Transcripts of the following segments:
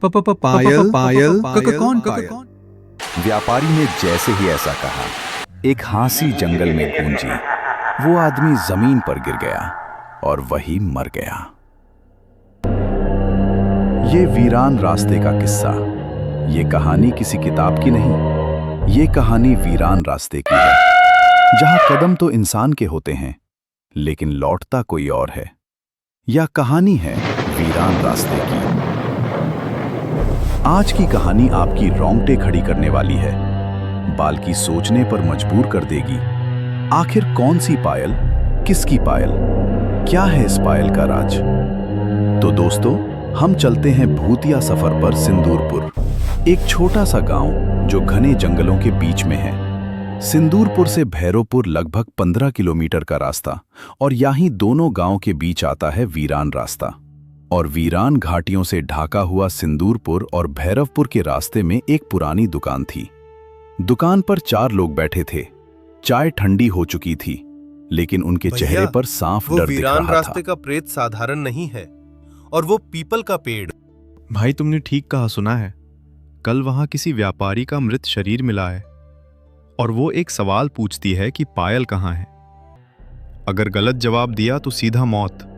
पायल पायल कौन कौन? व्यापारी ने जैसे ही ऐसा कहा, एक हाँसी जंगल में गूंजी। वो आदमी जमीन पर गिर गया और वही मर गया। ये वीरान रास्ते का किस्सा, ये कहानी किसी किताब की नहीं, ये कहानी वीरान रास्ते की है, जहां कदम तो इंसान के होते हैं लेकिन लौटता कोई और है। यह कहानी है वीरान रास्ते की। आज की कहानी आपकी रोंगटे खड़ी करने वाली है, बाल की सोचने पर मजबूर कर देगी। आखिर कौन सी पायल, किसकी पायल, क्या है इस पायल का राज? तो दोस्तों, हम चलते हैं भूतिया सफर पर सिंदूरपुर, एक छोटा सा गांव जो घने जंगलों के बीच में है। सिंदूरपुर से भैरोपुर लगभग 15 किलोमीटर का रास्ता, और यहीं दोनों गांव के बीच आता है वीरान रास्ता। और वीरान घाटियों से ढाका हुआ सिंदूरपुर और भैरवपुर के रास्ते में एक पुरानी दुकान थी। दुकान पर 4 लोग बैठे थे। चाय ठंडी हो चुकी थी, लेकिन उनके चेहरे पर साफ डर दिख रहा था। वीरान रास्ते का प्रेत साधारण नहीं है, और वो पीपल का पेड़। भाई, तुमने ठीक कहा सुना है। कल वहां किसी व्यापारी का मृत शरीर मिला है, और वो एक सवाल पूछती है कि पायल कहाँ है। अगर गलत जवाब दिया तो सीधा मौत।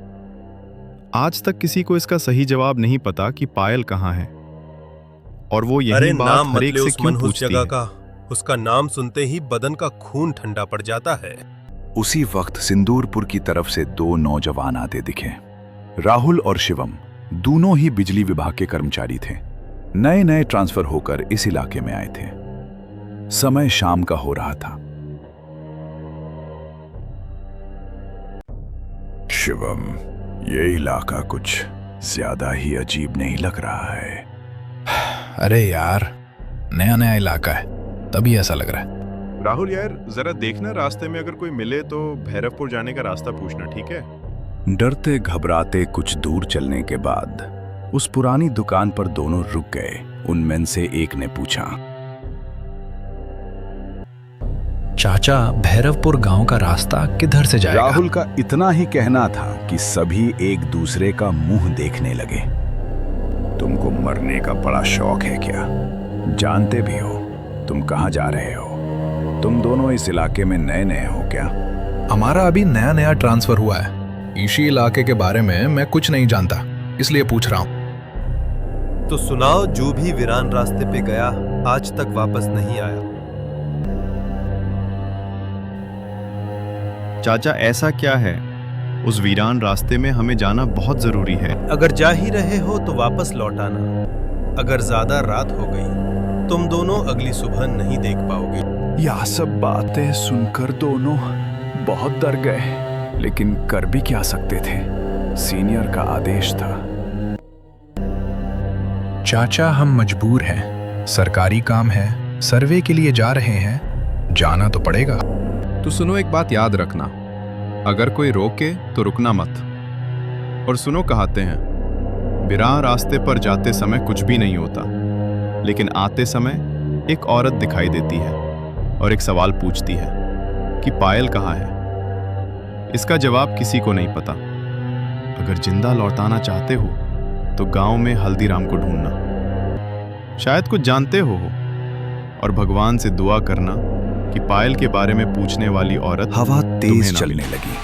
आज तक किसी को इसका सही जवाब नहीं पता कि पायल कहाँ है, और वो यही बात हर एक से क्यों पूछती है। उसका नाम सुनते ही बदन का खून ठंडा पड़ जाता है। उसी वक्त सिंदूरपुर की तरफ से 2 नौजवान आते दिखे। राहुल और शिवम दोनों ही बिजली विभाग के कर्मचारी थे। नए नए ट्रांसफर होकर इस इलाके में आए थे। समय शाम का हो रहा था। शिवम, ये इलाका कुछ ज्यादा ही अजीब नहीं लग रहा है? अरे यार, नया नया इलाका है, तभी ऐसा लग रहा है। राहुल यार, जरा देखना, रास्ते में अगर कोई मिले तो भैरवपुर जाने का रास्ता पूछना, ठीक है? डरते घबराते कुछ दूर चलने के बाद उस पुरानी दुकान पर दोनों रुक गए। उनमें से एक ने पूछा, चाचा, भैरवपुर गांव का रास्ता किधर से जाएगा? राहुल का इतना ही कहना था कि सभी एक दूसरे का मुंह देखने लगे। तुमको मरने का बड़ा शौक है क्या? जानते भी हो तुम कहां जा रहे हो? तुम दोनों इस इलाके में नए नए हो क्या? हमारा अभी नया नया ट्रांसफर हुआ है। इसी इलाके के बारे में मैं कुछ नहीं जानता, इसलिए पूछ रहा हूं। तो सुनाओ, जो भी वीरान रास्ते पे गया आज तक वापस नहीं आया। चाचा, ऐसा क्या है? उस वीरान रास्ते में हमें जाना बहुत जरूरी है। अगर जा ही रहे हो तो वापस लौट आना। अगर ज्यादा रात हो गई, तुम दोनों अगली सुबह नहीं देख पाओगे। यह सब बातें सुनकर दोनों बहुत डर गए, लेकिन कर भी क्या सकते थे? सीनियर का आदेश था। चाचा, हम मजबूर हैं, सरकारी काम है, सर्वे के लिए जा रहे हैं, जाना तो पड़ेगा। तो सुनो, एक बात याद रखना, अगर कोई रोके तो रुकना मत। और सुनो, कहाते हैं वीरान रास्ते पर जाते समय कुछ भी नहीं होता, लेकिन आते समय एक औरत दिखाई देती है और एक सवाल पूछती है कि पायल कहाँ है। इसका जवाब किसी को नहीं पता। अगर जिंदा लौटाना चाहते हो तो गांव में हल्दीराम को ढूंढना, शायद कुछ जानते हो, और भगवान से दुआ करना कि पायल के बारे में पूछने वाली औरत। हवा तेज चलने लगी,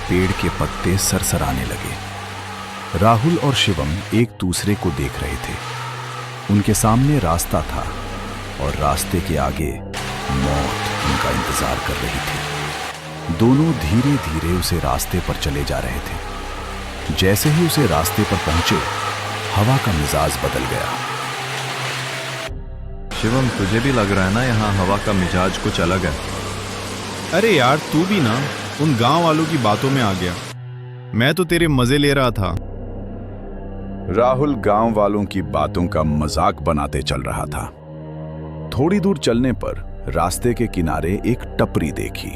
पेड़ के पत्ते सरसराने लगे। राहुल और शिवम एक दूसरे को देख रहे थे। उनके सामने रास्ता था, और रास्ते के आगे मौत उनका इंतजार कर रही थी। दोनों धीरे धीरे उसे रास्ते पर चले जा रहे थे। जैसे ही उसे रास्ते पर पहुंचे, हवा का मिजाज बदल गया। शिवम, तुझे भी लग रहा है ना यहाँ हवा का मिजाज कुछ अलग है? अरे यार, तू भी ना उन गांव वालों की बातों में आ गया। मैं तो तेरे मजे ले रहा था। राहुल गांव वालों की बातों का मजाक बनाते चल रहा था। थोड़ी दूर चलने पर रास्ते के किनारे एक टपरी देखी।